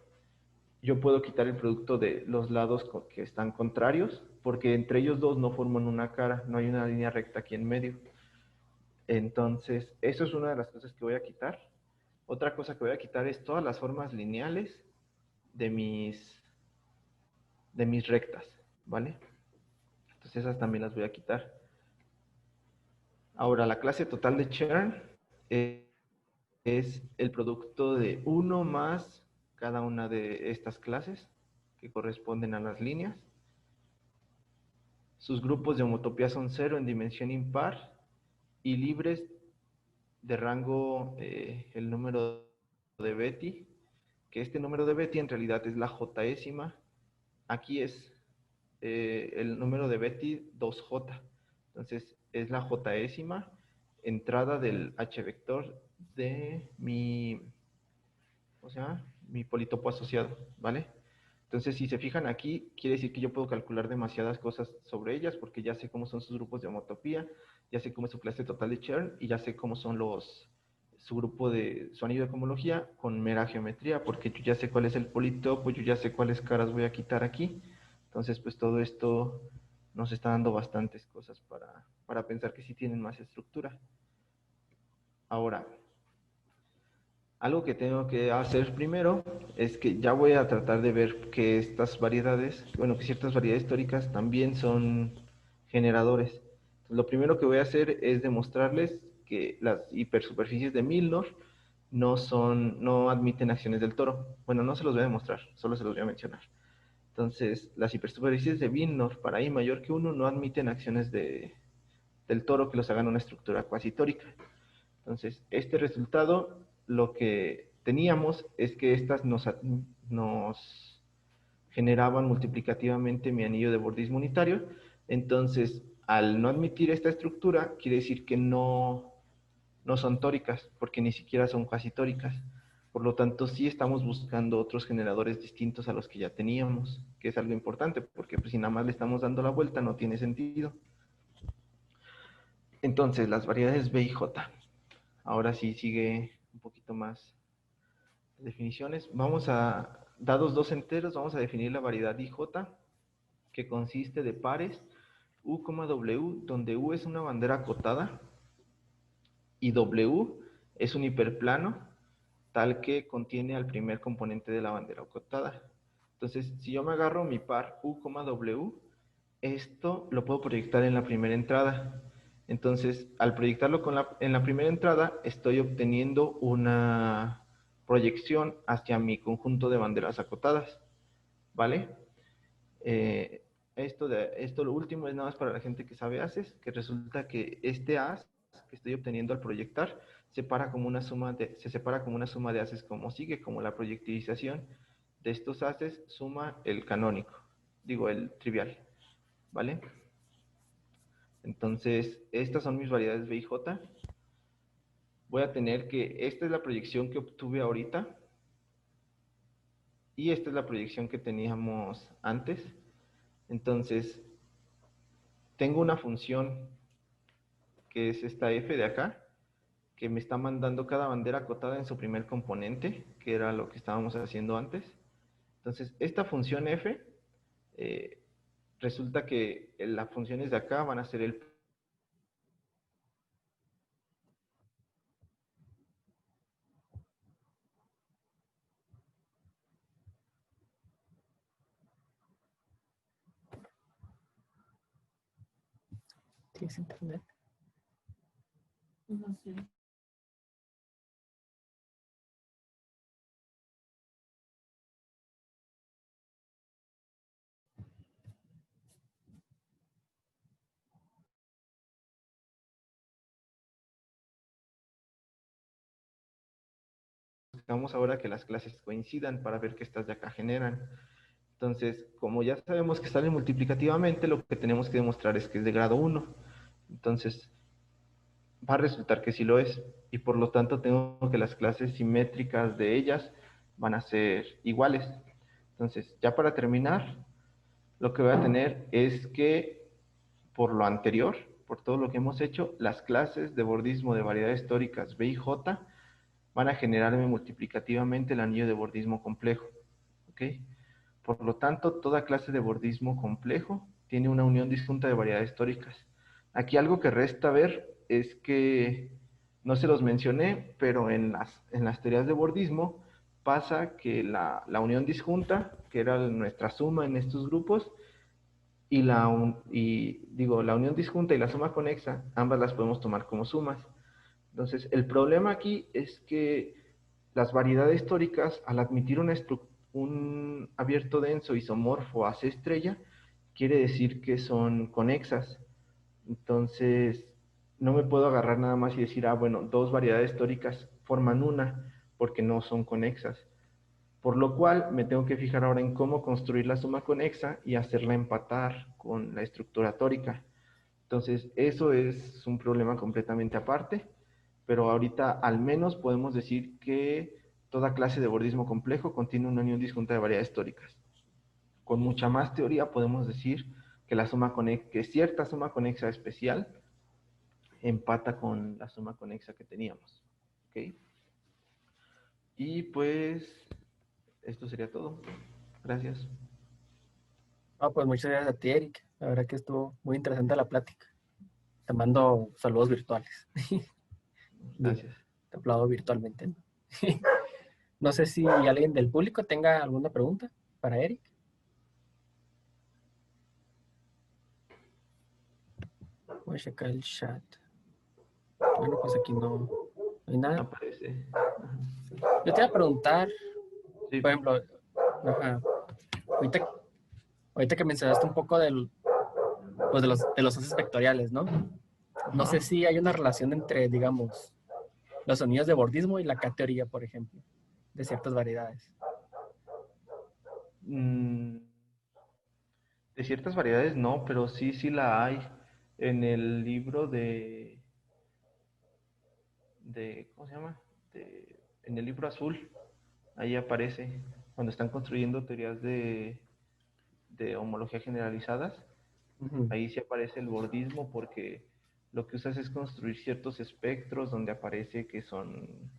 yo puedo quitar el producto de los lados que están contrarios, porque entre ellos dos no forman una cara, no hay una línea recta aquí en medio. Entonces, eso es una de las cosas que voy a quitar. Otra cosa que voy a quitar es todas las formas lineales de mis rectas, ¿vale? Entonces esas también las voy a quitar. Ahora, la clase total de Chern es el producto de 1 más cada una de estas clases que corresponden a las líneas. Sus grupos de homotopía son 0 en dimensión impar y libres de rango el número de Betti, que este número de Betti en realidad es la jésima. Aquí es el número de Betti 2J. Entonces es la jésima entrada del H vector de mi politopo asociado, ¿vale? Entonces, si se fijan aquí, quiere decir que yo puedo calcular demasiadas cosas sobre ellas porque ya sé cómo son sus grupos de homotopía, ya sé cómo es su clase total de Chern y ya sé cómo son su anillo de cohomología con mera geometría, porque yo ya sé cuál es el politopo, yo ya sé cuáles caras voy a quitar aquí. Entonces, pues todo esto nos está dando bastantes cosas para pensar que sí tienen más estructura. Ahora, algo que tengo que hacer primero es que ya voy a tratar de ver que estas variedades, bueno, que ciertas variedades históricas también son generadores. Lo primero que voy a hacer es demostrarles que las hipersuperficies de Milnor no admiten acciones del toro. Bueno, no se los voy a demostrar, solo se los voy a mencionar. Entonces, las hipersuperficies de Milnor para I mayor que 1 no admiten acciones del toro que los hagan una estructura cuasi tórica. Entonces, este resultado, lo que teníamos es que estas nos generaban multiplicativamente mi anillo de bordismo unitario. Entonces, al no admitir esta estructura, quiere decir que no son tóricas, porque ni siquiera son cuasi tóricas. Por lo tanto, sí estamos buscando otros generadores distintos a los que ya teníamos, que es algo importante, porque pues, si nada más le estamos dando la vuelta, no tiene sentido. Entonces, las variedades B y J. Ahora sí sigue un poquito más de definiciones. Dados dos enteros, vamos a definir la variedad IJ, que consiste de pares U, W, donde U es una bandera acotada y W es un hiperplano tal que contiene al primer componente de la bandera acotada. Entonces, si yo me agarro mi par U, W, esto lo puedo proyectar en la primera entrada. Entonces, al proyectarlo en la primera entrada, estoy obteniendo una proyección hacia mi conjunto de banderas acotadas, ¿vale? Esto lo último es nada más para la gente que sabe haces, que resulta que este haz que estoy obteniendo al proyectar se separa como una suma de haces como sigue, como la proyectilización de estos haces suma el canónico, digo el trivial, ¿vale? Entonces, estas son mis variedades B y J. Voy a tener que, esta es la proyección que obtuve ahorita y esta es la proyección que teníamos antes. Entonces, tengo una función que es esta f de acá, que me está mandando cada bandera acotada en su primer componente, que era lo que estábamos haciendo antes. Entonces, esta función f, eh, resulta que las funciones de acá van a ser el... ¿Tienes internet? No sé. Buscamos ahora que las clases coincidan para ver qué estas de acá generan. Entonces, como ya sabemos que salen multiplicativamente, lo que tenemos que demostrar es que es de grado 1. Entonces, va a resultar que sí lo es. Y por lo tanto, tengo que las clases simétricas de ellas van a ser iguales. Entonces, ya para terminar, lo que voy a tener es que, por lo anterior, por todo lo que hemos hecho, las clases de bordismo de variedades históricas B y J van a generarme multiplicativamente el anillo de bordismo complejo. ¿Ok? Por lo tanto, toda clase de bordismo complejo tiene una unión disjunta de variedades históricas. Aquí algo que resta ver es que, no se los mencioné, pero en las teorías de bordismo pasa que la unión disjunta, que era nuestra suma en estos grupos, la unión disjunta y la suma conexa, ambas las podemos tomar como sumas. Entonces, el problema aquí es que las variedades históricas, al admitir un abierto denso isomorfo a C estrella, quiere decir que son conexas. Entonces, no me puedo agarrar nada más y decir, bueno, dos variedades históricas forman una, porque no son conexas. Por lo cual, me tengo que fijar ahora en cómo construir la suma conexa y hacerla empatar con la estructura tórica. Entonces, eso es un problema completamente aparte, pero ahorita al menos podemos decir que toda clase de bordismo complejo contiene una unión disjunta de variedades históricas. Con mucha más teoría podemos decir que que cierta suma conexa especial empata con la suma conexa que teníamos. ¿Ok? Y pues esto sería todo. Gracias. Pues muchas gracias a ti, Eric. La verdad que estuvo muy interesante la plática. Te mando saludos virtuales. Digo, Gracias. te aplaudo virtualmente, ¿no? No sé si alguien del público tenga alguna pregunta para Eric. Voy a checar el chat. Bueno, pues aquí no hay nada. Aparece. Yo te iba a preguntar, Sí. por ejemplo, ajá, ahorita, ahorita que mencionaste un poco pues de los haces vectoriales, ¿no? No sé Ajá. si hay una relación entre, digamos, los sonidos de bordismo y la K-teoría, por ejemplo, de ciertas variedades. Mm, de ciertas variedades no, pero sí la hay. En el libro ¿cómo se llama? En el libro azul, ahí aparece, cuando están construyendo teorías de homología generalizadas, Ujú. ahí sí aparece el bordismo porque lo que usas es construir ciertos espectros donde aparece que son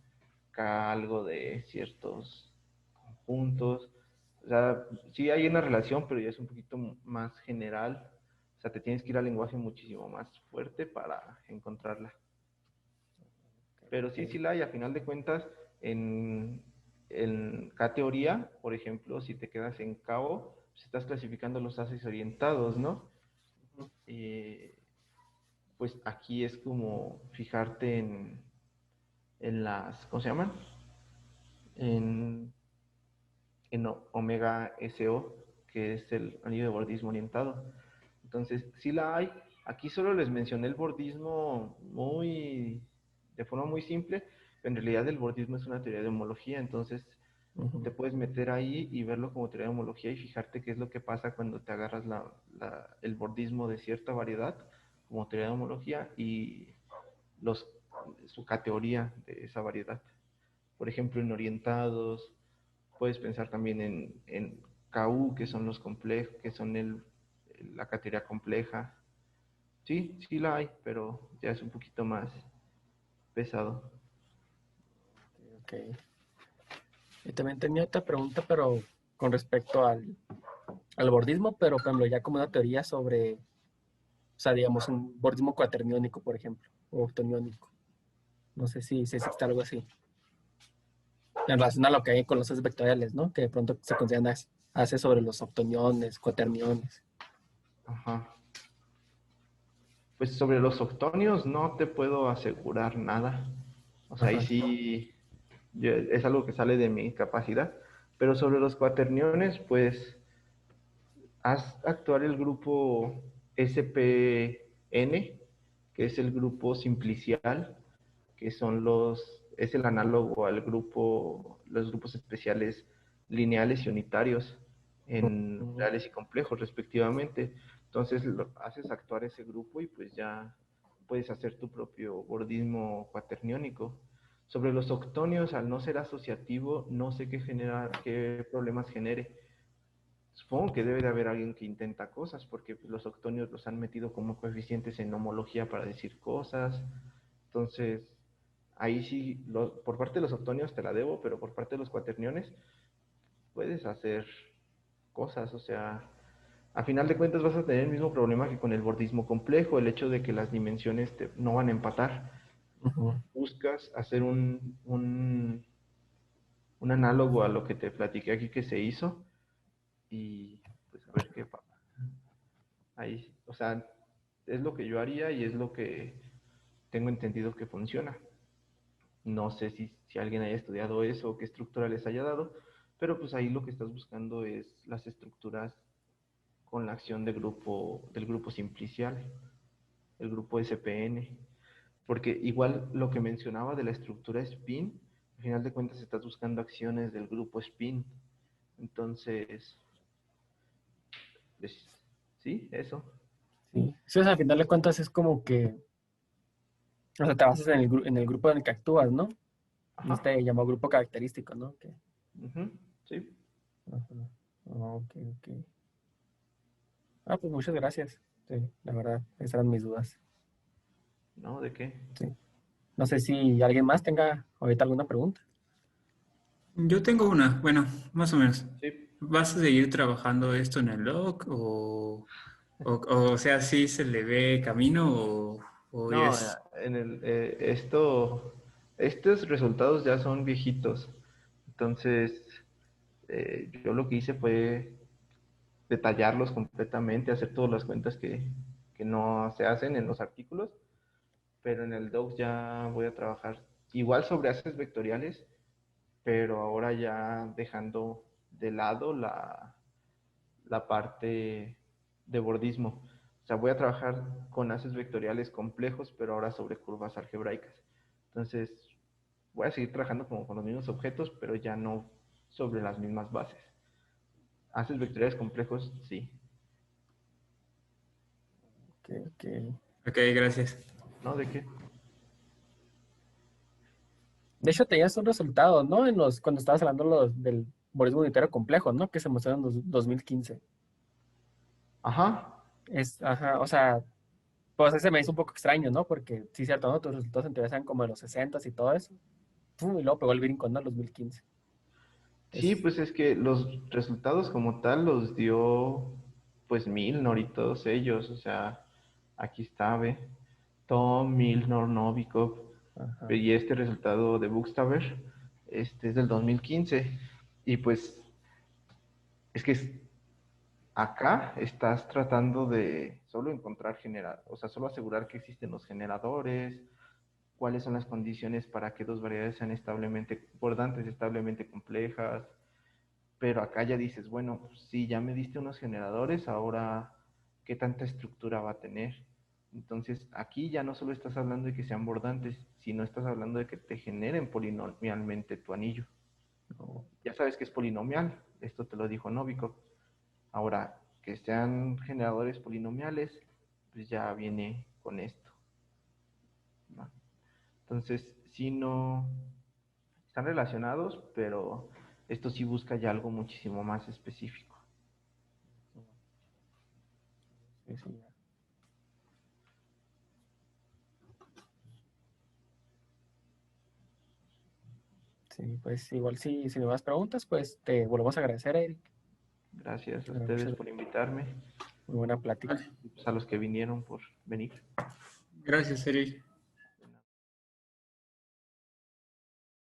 algo de ciertos conjuntos. O sea, sí hay una relación, pero ya es un poquito más general. O sea, te tienes que ir al lenguaje muchísimo más fuerte para encontrarla. Pero sí, Ok. sí la hay, a final de cuentas, en categoría, por ejemplo, si te quedas en cabo, pues estás clasificando los haces orientados, ¿no? Ujú. Eh, pues aquí es como fijarte en las, ¿cómo se llaman? En, en Omega SO, que es el anillo de bordismo orientado. Entonces, sí la hay. Aquí solo les mencioné el bordismo de forma muy simple, pero en realidad el bordismo es una teoría de homología, entonces te Ujú. puedes meter ahí y verlo como teoría de homología y fijarte qué es lo que pasa cuando te agarras el bordismo de cierta variedad como teoría de homología y los, su categoría de esa variedad. Por ejemplo, en orientados, puedes pensar también en KU, que son los complejos, que son la categoría compleja. Sí, sí la hay, pero ya es un poquito más pesado. Ok. Y también tenía otra pregunta, pero con respecto al bordismo, pero por ejemplo, ya como una teoría sobre, o sea, digamos, un bordismo cuaterniónico, por ejemplo, o octoniónico. No sé si existe algo así. En relación a lo que hay con los haces vectoriales, ¿no? Que de pronto se consideran haces sobre los octoniones, cuaterniones. Ajá. Pues sobre los octonios no te puedo asegurar nada. O sea, ahí Ajá. sí es algo que sale de mi capacidad. Pero sobre los cuaterniones, pues haz actuar el grupo SPN, que es el grupo simplicial, que es el análogo al los grupos especiales lineales y unitarios en Ujú. reales y complejos, respectivamente. Entonces haces actuar ese grupo y pues ya puedes hacer tu propio bordismo cuaterniónico. Sobre los octonios, al no ser asociativo, no sé qué problemas genere. Supongo que debe de haber alguien que intenta cosas, porque pues, los octonios los han metido como coeficientes en homología para decir cosas. Entonces, ahí sí, por parte de los octonios te la debo, pero por parte de los cuaterniones puedes hacer cosas. O sea, a final de cuentas vas a tener el mismo problema que con el bordismo complejo, el hecho de que las dimensiones no van a empatar. Ujú. Buscas hacer un análogo a lo que te platiqué aquí que se hizo y pues a ver qué pasa. Ahí, o sea, es lo que yo haría y es lo que tengo entendido que funciona. No sé si alguien haya estudiado eso o qué estructura les haya dado, pero pues ahí lo que estás buscando es las estructuras con la acción del grupo simplicial, el grupo SPN. Porque igual lo que mencionaba de la estructura spin, al final de cuentas estás buscando acciones del grupo spin. Entonces, pues, sí, eso. Sí. Sí, o sea, al final de cuentas es como que, o sea, te basas en en el grupo en el que actúas, ¿no? En Ajá. este llamado grupo característico, ¿no? Que, Ujú, sí. ajá. Ah, ok, ok. Ah, pues muchas gracias. Sí, la verdad, esas eran mis dudas. ¿No? ¿De qué? Sí. No sé si alguien más tenga ahorita alguna pregunta. Yo tengo una, bueno, más o menos. Sí. ¿Vas a seguir trabajando esto en el log o sea, sí se le ve camino o ya No, es... estos resultados ya son viejitos. Entonces, yo lo que hice fue detallarlos completamente, hacer todas las cuentas que no se hacen en los artículos, pero en el doc ya voy a trabajar igual sobre haces vectoriales, pero ahora ya dejando de lado la parte de bordismo. O sea, voy a trabajar con haces vectoriales complejos, pero ahora sobre curvas algebraicas. Entonces, voy a seguir trabajando como con los mismos objetos, pero ya no sobre las mismas bases. Haces vectoriales complejos, sí. Ok, ok. Ok, gracias. ¿No? ¿De qué? De hecho, tenías un resultado, ¿no? Cuando estabas hablando del bolismo unitario complejo, ¿no? Que se mostró en 2015. Ajá. Ajá, o sea, pues ese me hizo un poco extraño, ¿no? Porque sí, cierto, ¿no? Tus resultados en teoría eran como de los 60 y todo eso. Pum, y luego pegó el brinco, ¿no? En 2015. Sí, Es, pues es que los resultados como tal los dio pues Milnor y todos ellos, o sea, aquí está, ve, Tom, Milnor, Novikov, Ajá. Y este resultado de Bookstaber es del 2015. Y pues es que acá estás tratando de solo encontrar o sea, solo asegurar que existen los generadores, cuáles son las condiciones para que dos variedades sean establemente concordantes, establemente complejas. Pero acá ya dices, bueno, sí, ya me diste unos generadores, ahora, ¿qué tanta estructura va a tener? Entonces, aquí ya no solo estás hablando de que sean bordantes, sino estás hablando de que te generen polinomialmente tu anillo. No. Ya sabes que es polinomial, esto te lo dijo Novikov. Ahora, que sean generadores polinomiales, pues ya viene con esto, ¿no? Entonces, sí, no están relacionados, pero esto sí busca ya algo muchísimo más específico. Sí, sí, ya. Sí, pues igual si no más preguntas, pues te volvemos a agradecer, Eric. Gracias a Muchas ustedes gracias. por invitarme, Muy buena plática. Vale. y pues a los que vinieron por venir. Gracias, Eric.